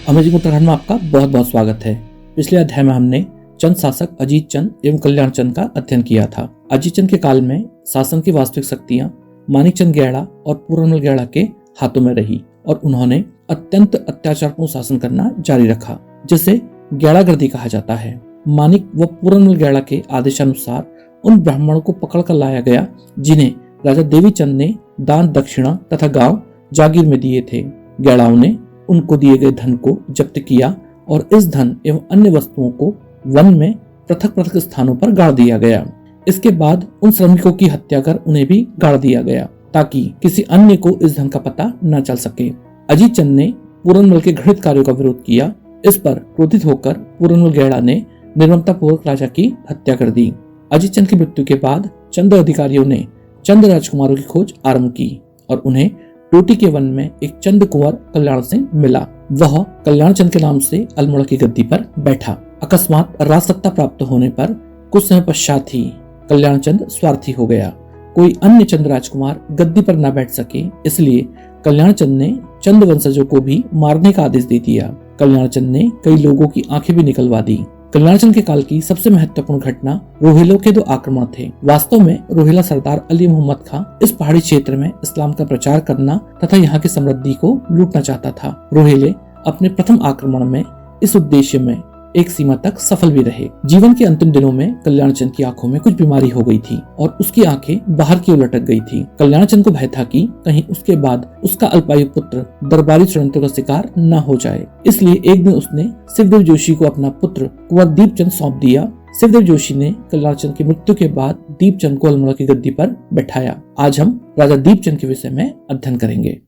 Amazing Uttarakhand में आपका बहुत बहुत स्वागत है। पिछले अध्याय में हमने चंद शासक अजीत चंद एवं कल्याण चंद का अध्ययन किया था। अजीत चंद के काल में शासन की वास्तविक शक्तियां मानिक चंद गैड़ा और पूरनमल गैड़ा के हाथों में रही और उन्होंने अत्यंत अत्याचारपूर्ण शासन करना जारी रखा, जिसे गैड़ागर्दी कहा जाता है। मानिक व पूरनमल गैड़ा के आदेशानुसार उन ब्राह्मणों को पकड़ कर लाया गया जिन्हें राजा देवीचंद ने दान दक्षिणा तथा गांव जागीर में दिए थे। गैड़ाओं ने उनको दिए गए धन को जब्त किया और इस धन एवं अन्य वस्तुओं को वन में पृथक पृथक स्थानों पर गाड़ दिया गया। इसके बाद उन श्रमिकों की हत्या कर उन्हें भी गाड़ दिया गया ताकि किसी अन्य को इस धन का पता न चल सके। अजीत चंद ने पूरनमल के घृणित कार्यों का विरोध किया। इस पर क्रोधित होकर पूरनमल गैड़ा ने निर्ममतापूर्वक राजा की हत्या कर दी। अजीत चंद की मृत्यु के बाद चंद अधिकारियों ने चंद राजकुमारों की खोज आरंभ की और उन्हें टोटी के वन में एक चंद कुंवर कल्याण सिंह मिला। वह कल्याण चंद के नाम से अल्मोड़ा की गद्दी पर बैठा। अकस्मात राज सत्ता प्राप्त होने पर कुछ समय पश्चात ही कल्याण चंद स्वार्थी हो गया। कोई अन्य चंद राजकुमार गद्दी पर न बैठ सके, इसलिए कल्याण चंद ने चंद वंशजों को भी मारने का आदेश दे दिया। कल्याण चंद ने कई लोगों की आंखें भी निकलवा दी। कल्याण चंद के काल की सबसे महत्वपूर्ण घटना रोहिलों के 2 आक्रमण थे। वास्तव में रोहिला सरदार अली मोहम्मद खां इस पहाड़ी क्षेत्र में इस्लाम का प्रचार करना तथा यहाँ की समृद्धि को लूटना चाहता था। रोहिले अपने प्रथम आक्रमण में इस उद्देश्य में एक सीमा तक सफल भी रहे। जीवन के अंतिम दिनों में कल्याण चंद की आंखों में कुछ बीमारी हो गई थी और उसकी आंखें बाहर की ओर लटक गई थी। कल्याण चंद को भय था कि कहीं उसके बाद उसका अल्पायु पुत्र दरबारी षड्यंत्र का शिकार न हो जाए, इसलिए एक दिन उसने शिवदेव जोशी को अपना पुत्र कुंवर दीपचंद सौंप दिया। शिवदेव जोशी ने कल्याण चंद की मृत्यु के बाद दीपचंद को अल्मोड़ा की गद्दी पर बैठाया। आज हम राजा दीपचंद के विषय में अध्ययन करेंगे।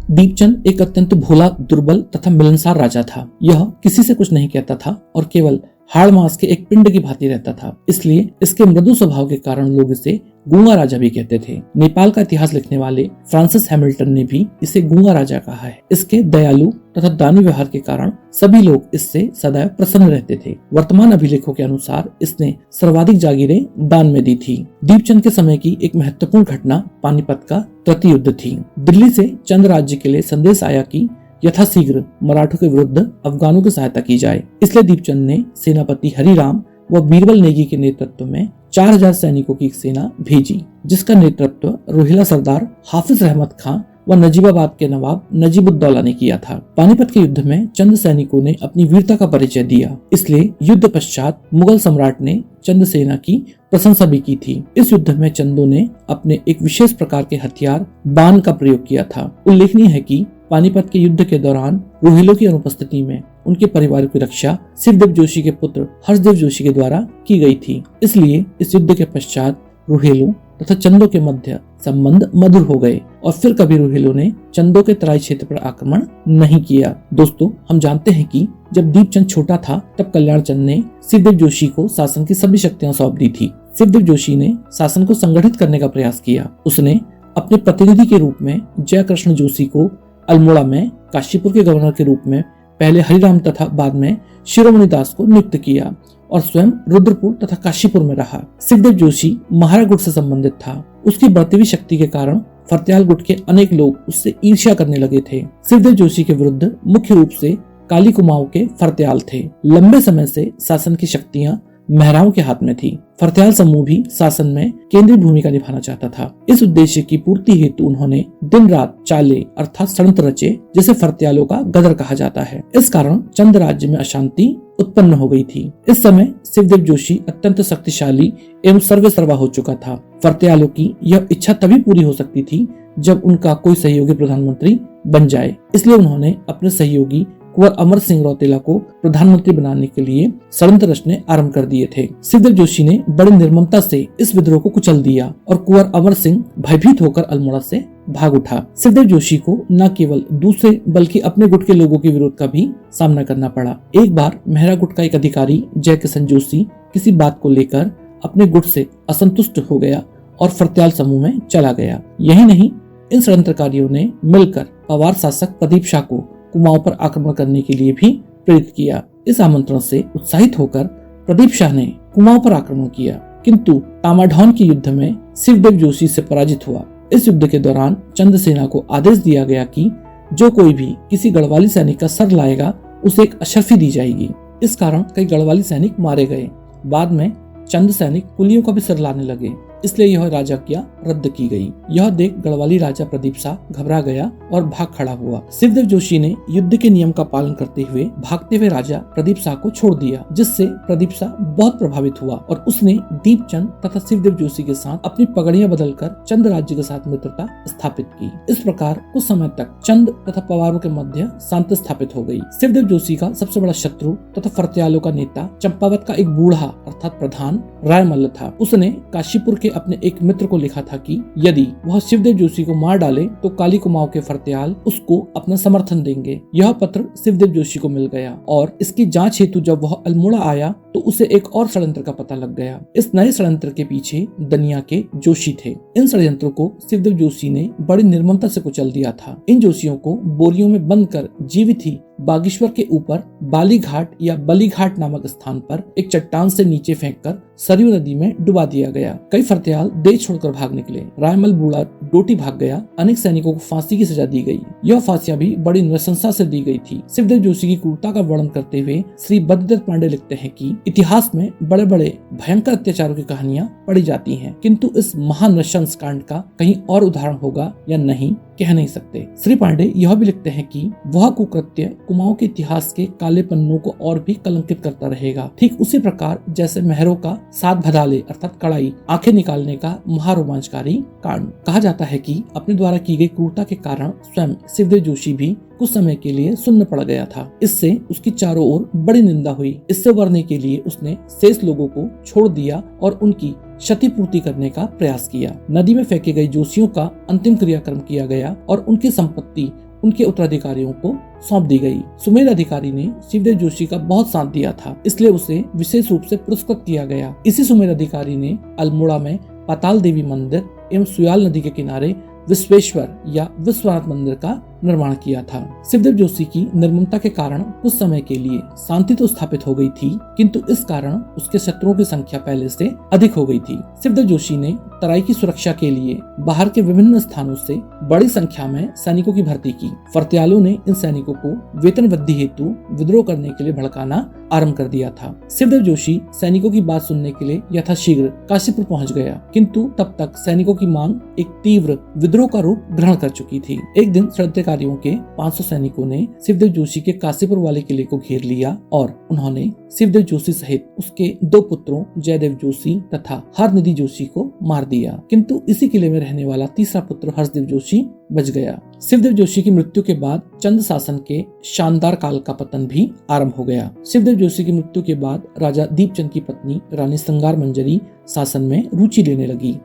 दीपचंद एक अत्यंत भोला, दुर्बल तथा मिलनसार राजा था। यह किसी से कुछ नहीं कहता था और केवल हाड़ मांस के एक पिंड की भांति रहता था, इसलिए इसके मृदु स्वभाव के कारण लोग इसे गूंगा राजा भी कहते थे। नेपाल का इतिहास लिखने वाले फ्रांसिस हैमिल्टन ने भी इसे गूंगा राजा कहा है। इसके दयालु तथा दानी व्यवहार के कारण सभी लोग इससे सदैव प्रसन्न रहते थे। वर्तमान अभिलेखों के अनुसार इसने सर्वाधिक जागीरें दान में दी थी। दीपचंद के समय की एक महत्वपूर्ण घटना पानीपत का तृतीय युद्ध थी। दिल्ली से चंद राज्य के लिए संदेश आया कि यथाशीघ्र मराठों के विरुद्ध अफगानों की सहायता की जाए, इसलिए दीपचंद ने सेनापति हरिराम व बीरबल नेगी के नेतृत्व में 4000 सैनिकों की एक सेना भेजी, जिसका नेतृत्व रोहिला सरदार हाफिज रहमत खां व नजीबाबाद के नवाब नजीबुद्दौला ने किया था। पानीपत के युद्ध में चंद सैनिकों ने अपनी वीरता का परिचय दिया, इसलिए युद्ध पश्चात मुगल सम्राट ने चंद सेना की प्रशंसा भी की थी। इस युद्ध में चंदों ने अपने एक विशेष प्रकार के हथियार बाण का प्रयोग किया था। उल्लेखनीय है कि पानीपत के युद्ध के दौरान रोहिलों की अनुपस्थिति में उनके परिवार की रक्षा शिवदेव जोशी के पुत्र हर्षदेव जोशी के द्वारा की गई थी, इसलिए इस युद्ध के पश्चात रोहिलों तथा चंदों के मध्य संबंध मधुर हो गए और फिर कभी रोहिलों ने चंदों के तराई क्षेत्र पर आक्रमण नहीं किया। दोस्तों, हम जानते हैं कि जब दीपचंद छोटा था तब कल्याण चंद ने शिवदेव जोशी को शासन की सभी शक्तियां सौंप दी थी। शिवदेव जोशी ने शासन को संगठित करने का प्रयास किया। उसने अपने प्रतिनिधि के रूप में जयकृष्ण जोशी को अल्मोड़ा में काशीपुर के गवर्नर के रूप में पहले हरिराम तथा बाद में शिरोमणि दास को नियुक्त किया और स्वयं रुद्रपुर तथा काशीपुर में रहा। शिवदेव जोशी महारा गुट से संबंधित था। उसकी बढ़ती हुई शक्ति के कारण फरत्याल गुट के अनेक लोग उससे ईर्ष्या करने लगे थे। शिवदेव जोशी के विरुद्ध मुख्य रूप से काली कुमाऊं के फरत्याल थे। लंबे समय से शासन की शक्तियां महराओं के हाथ में थी। फरत्याल समूह भी शासन में केंद्रीय भूमिका निभाना चाहता था। इस उद्देश्य की पूर्ति हेतु उन्होंने दिन रात चाले अर्थात षड्यंत्र रचे, जिसे फरत्यालों का गदर कहा जाता है। इस कारण चंद राज्य में अशांति उत्पन्न हो गई थी। इस समय शिवदेव जोशी अत्यंत शक्तिशाली एवं सर्वेसर्वा हो चुका था। फरत्यालों की यह इच्छा तभी पूरी हो सकती थी जब उनका कोई सहयोगी प्रधानमंत्री बन जाए, इसलिए उन्होंने अपने सहयोगी कुंवर अमर सिंह रौतेला को प्रधानमंत्री बनाने के लिए षड्यंत्र रचने आरंभ कर दिए थे। शिवदेव जोशी ने बड़ी निर्ममता से इस विद्रोह को कुचल दिया और कुंवर अमर सिंह भयभीत होकर अल्मोड़ा से भाग उठा। शिवदेव जोशी को न केवल दूसरे बल्कि अपने गुट के लोगों के विरोध का भी सामना करना पड़ा। एक बार मेहरा गुट का एक अधिकारी जयकिशन जोशी किसी बात को लेकर अपने गुट से असंतुष्ट हो गया और फरत्याल समूह में चला गया। यही नहीं, इन षड्यंत्रकारियों ने मिलकर पवार शासक प्रदीप शाह को कुमाऊं पर आक्रमण करने के लिए भी प्रेरित किया। इस आमंत्रण से उत्साहित होकर प्रदीप शाह ने कुमाऊं पर आक्रमण किया, किंतु तामाढौन के युद्ध में शिवदेव जोशी से पराजित हुआ। इस युद्ध के दौरान चंद सेना को आदेश दिया गया कि जो कोई भी किसी गढ़वाली सैनिक का सर लाएगा उसे एक अशर्फी दी जाएगी। इस कारण कई गढ़वाली सैनिक मारे गए। बाद में चंद सैनिक कुलियों का भी सर लाने लगे, इसलिए यह राजकीय रद्द की गई। यह देख गढ़वाली राजा प्रदीप शाह घबरा गया और भाग खड़ा हुआ। शिवदेव जोशी ने युद्ध के नियम का पालन करते हुए भागते हुए राजा प्रदीप शाह को छोड़ दिया, जिससे प्रदीप शाह बहुत प्रभावित हुआ और उसने दीपचंद तथा शिवदेव जोशी के साथ अपनी पगड़ियां बदलकर चंद राज्य के साथ मित्रता स्थापित की। इस प्रकार कुछ समय तक चंद तथा पवारों के मध्य शांति स्थापित हो गई। शिवदेव जोशी का सबसे बड़ा शत्रु तथा फर्त्यालों का नेता चंपावत का एक बूढ़ा अर्थात प्रधान रायमल्ल था। उसने काशीपुर के अपने एक मित्र को लिखा था कि यदि वह शिवदेव जोशी को मार डाले तो काली कुमाऊं के फर्त्याल उसको अपना समर्थन देंगे। यह पत्र शिवदेव जोशी को मिल गया और इसकी जांच हेतु जब वह अल्मोड़ा आया तो उसे एक और षड्यंत्र का पता लग गया। इस नए षड्यंत्र के पीछे दनिया के जोशी थे। इन षड्यंत्रों को शिवदेव जोशी ने बड़ी निर्ममता से कुचल दिया था। इन जोशियों को बोरियों में बंद कर जीवित ही बागेश्वर के ऊपर बाली घाट या बली घाट नामक स्थान पर एक चट्टान से नीचे फेंककर सरयू नदी में डुबा दिया गया। कई फर्त्याल देश छोड़कर भाग निकले। रायमल बूढ़ा डोटी भाग गया। अनेक सैनिकों को फांसी की सजा दी गई। यह फांसियां भी बड़ी नृशंसा से दी गई थी। शिवदेव जोशी की क्रूरता का वर्णन करते हुए श्री बद्रीदत्त पांडे लिखते हैं कि इतिहास में बड़े बड़े भयंकर अत्याचारों की कहानियां पढ़ी जाती हैं, किंतु इस महान नृशंस कांड का कहीं और उदाहरण होगा या नहीं कह नहीं सकते। श्री पांडे यह भी लिखते हैं कि वह कुकृत्य कुमाऊं के इतिहास के काले पन्नों को और भी कलंकित करता रहेगा, ठीक उसी प्रकार जैसे मेहरों का सात भदाले अर्थात कड़ाई आंखें निकालने का महारोमांचकारी कांड। कहा जाता है कि अपने द्वारा की गई क्रूरता के कारण स्वयं शिवदेव जोशी भी कुछ समय के लिए सुन्न पड़ गया था। इससे उसकी चारों ओर बड़ी निंदा हुई। इससे उबरने के लिए उसने शेष लोगों को छोड़ दिया और उनकी क्षतिपूर्ति करने का प्रयास किया। नदी में फेंके गए जोशियों का अंतिम क्रियाक्रम किया गया और उनकी संपत्ति उनके उत्तराधिकारियों को सौंप दी गई। सुमेर अधिकारी ने शिवदेव जोशी का बहुत साथ दिया था, इसलिए उसे विशेष रूप से पुरस्कृत किया गया। इसी सुमेर अधिकारी ने अल्मोड़ा में पाताल देवी मंदिर एवं सुयाल नदी के किनारे विश्वेश्वर या विश्वनाथ मंदिर का निर्माण किया था। शिवदेव जोशी की निर्ममता के कारण कुछ समय के लिए शांति तो स्थापित हो गई थी, किंतु इस कारण उसके शत्रुओं की संख्या पहले से अधिक हो गई थी। शिवदेव जोशी ने तराई की सुरक्षा के लिए बाहर के विभिन्न स्थानों से बड़ी संख्या में सैनिकों की भर्ती की। फर्त्यालों ने इन सैनिकों को वेतन वृद्धि हेतु विद्रोह करने के लिए भड़काना आरंभ कर दिया था। शिवदेव जोशी सैनिकों की बात सुनने के लिए यथाशीघ्र काशीपुर पहुंच गया, किंतु तब तक सैनिकों की मांग एक तीव्र विद्रोह का रूप ग्रहण कर चुकी थी। एक दिन षड्यंत्रकारियों के 500 सैनिकों ने शिवदेव जोशी के काशीपुर वाले किले को घेर लिया और उन्होंने शिवदेव जोशी सहित उसके 2 पुत्रों जयदेव जोशी तथा हरनिधि जोशी को मार दिया, किंतु इसी किले में रहने वाला तीसरा पुत्र हर्षदेव जोशी बच गया। शिवदेव जोशी की मृत्यु के बाद चंद शासन के शानदार काल का पतन भी आरंभ हो गया। शिवदेव जोशी की मृत्यु के बाद राजा दीपचंद की पत्नी रानी संगार मंजरी शासन में रुचि लेने लगी।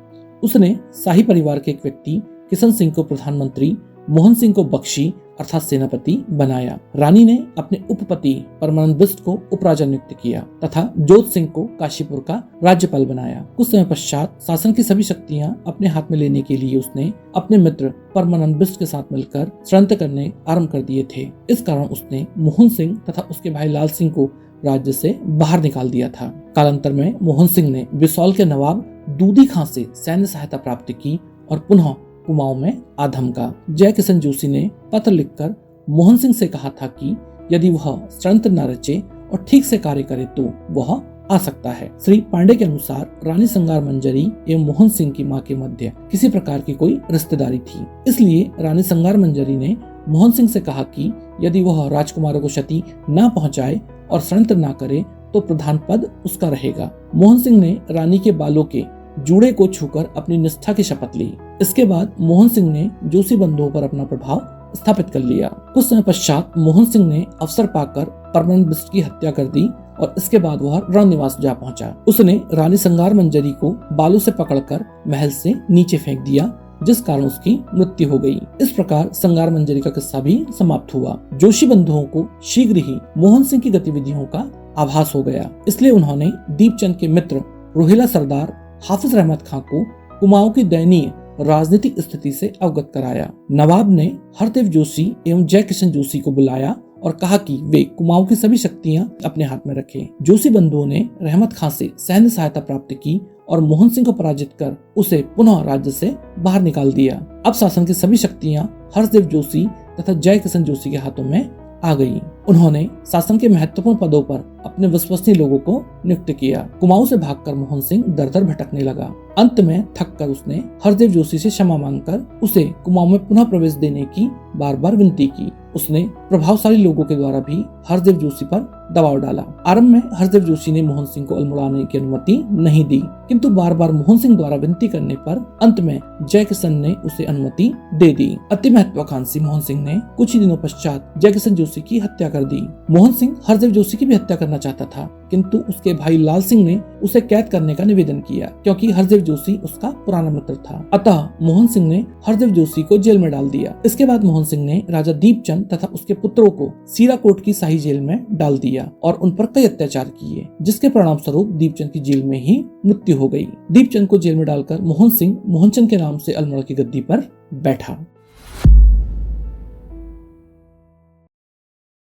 उसने शाही परिवार के एक व्यक्ति किशन सिंह को प्रधानमंत्री, मोहन सिंह को बख्शी अर्थात सेनापति बनाया। रानी ने अपने उपपति परमानंद बिष्ट को उपराजा नियुक्त किया तथा जोत सिंह को काशीपुर का राज्यपाल बनाया। कुछ समय पश्चात शासन की सभी शक्तियां अपने हाथ में लेने के लिए उसने अपने मित्र परमानंद बिष्ट के साथ मिलकर षड्यंत्र करने आरंभ कर दिए थे। इस कारण उसने मोहन सिंह तथा उसके भाई लाल सिंह को राज्य से बाहर निकाल दिया था। कालांतर में मोहन सिंह ने बिसौल के नवाब दूधी खां से सैन्य सहायता प्राप्त की और पुनः कुमाऊं में आधम का। जय किशन जोशी ने पत्र लिखकर मोहन सिंह से कहा था कि यदि वह षड्यंत्र न रचे और ठीक से कार्य करे तो वह आ सकता है। श्री पांडे के अनुसार रानी संगार मंजरी एवं मोहन सिंह की मां के मध्य किसी प्रकार की कोई रिश्तेदारी थी, इसलिए रानी संगार मंजरी ने मोहन सिंह से कहा कि यदि वह राजकुमारों को क्षति न पहुंचाए और षड्यंत्र न करे तो प्रधान पद उसका रहेगा। मोहन सिंह ने रानी के बालों के जूड़े को छूकर अपनी निष्ठा की शपथ ली। इसके बाद मोहन सिंह ने जोशी बंधुओं पर अपना प्रभाव स्थापित कर लिया। कुछ समय पश्चात मोहन सिंह ने अवसर पाकर परमानंद बिष्ट की हत्या कर दी और इसके बाद वह रणनिवास जा पहुंचा। उसने रानी संगार मंजरी को बालों से पकड़कर महल से नीचे फेंक दिया, जिस कारण उसकी मृत्यु हो गई। इस प्रकार संगार मंजरी का किस्सा भी समाप्त हुआ। जोशी बंधुओं को शीघ्र ही मोहन सिंह की गतिविधियों का आभास हो गया, इसलिए उन्होंने दीपचंद के मित्र रोहिला सरदार हाफिज रहमत खां को कुमाऊं की दयनीय राजनीतिक स्थिति से अवगत कराया। नवाब ने हरदेव जोशी एवं जय किशन जोशी को बुलाया और कहा कि वे कुमाऊं की सभी शक्तियां अपने हाथ में रखें। जोशी बंधुओं ने रहमत खां से सैन्य सहायता प्राप्त की और मोहन सिंह को पराजित कर उसे पुनः राज्य से बाहर निकाल दिया। अब शासन की सभी शक्तियां हर्षदेव जोशी तथा जय किशन जोशी के हाथों में आ गई। उन्होंने शासन के महत्वपूर्ण पदों पर अपने विश्वसनीय लोगों को नियुक्त किया। कुमाऊं से भागकर मोहन सिंह दर दर भटकने लगा। अंत में थककर उसने हरदेव जोशी से क्षमा मांगकर उसे कुमाऊं में पुनः प्रवेश देने की बार बार विनती की। उसने प्रभावशाली लोगों के द्वारा भी हरदेव जोशी पर दबाव डाला। आरंभ में हरदेव जोशी ने मोहन सिंह को अल्मोड़ा की अनुमति नहीं दी, किंतु बार बार मोहन सिंह द्वारा विनती करने पर अंत में जय किशन ने उसे अनुमति दे दी। अति महत्वाकांक्षी मोहन सिंह ने कुछ ही दिनों पश्चात जय किशन जोशी की हत्या कर दी। मोहन सिंह हरदेव जोशी की भी हत्या करना चाहता था, किंतु उसके भाई लाल सिंह ने उसे कैद करने का निवेदन किया, क्योंकि हरदेव जोशी उसका पुराना मित्र था। अतः मोहन सिंह ने हरदेव जोशी को जेल में डाल दिया। इसके बाद मोहन सिंह ने राजा दीपचंद तथा उसके पुत्रों को सीराकोट की शाही जेल में डाल दिया और उन पर कई अत्याचार किए, जिसके परिणाम स्वरूप दीपचंद की जेल में ही मृत्यु हो गई। दीपचंद को जेल में डालकर मोहन सिंह मोहनचंद के नाम से अल्मोड़ा की गद्दी पर बैठा।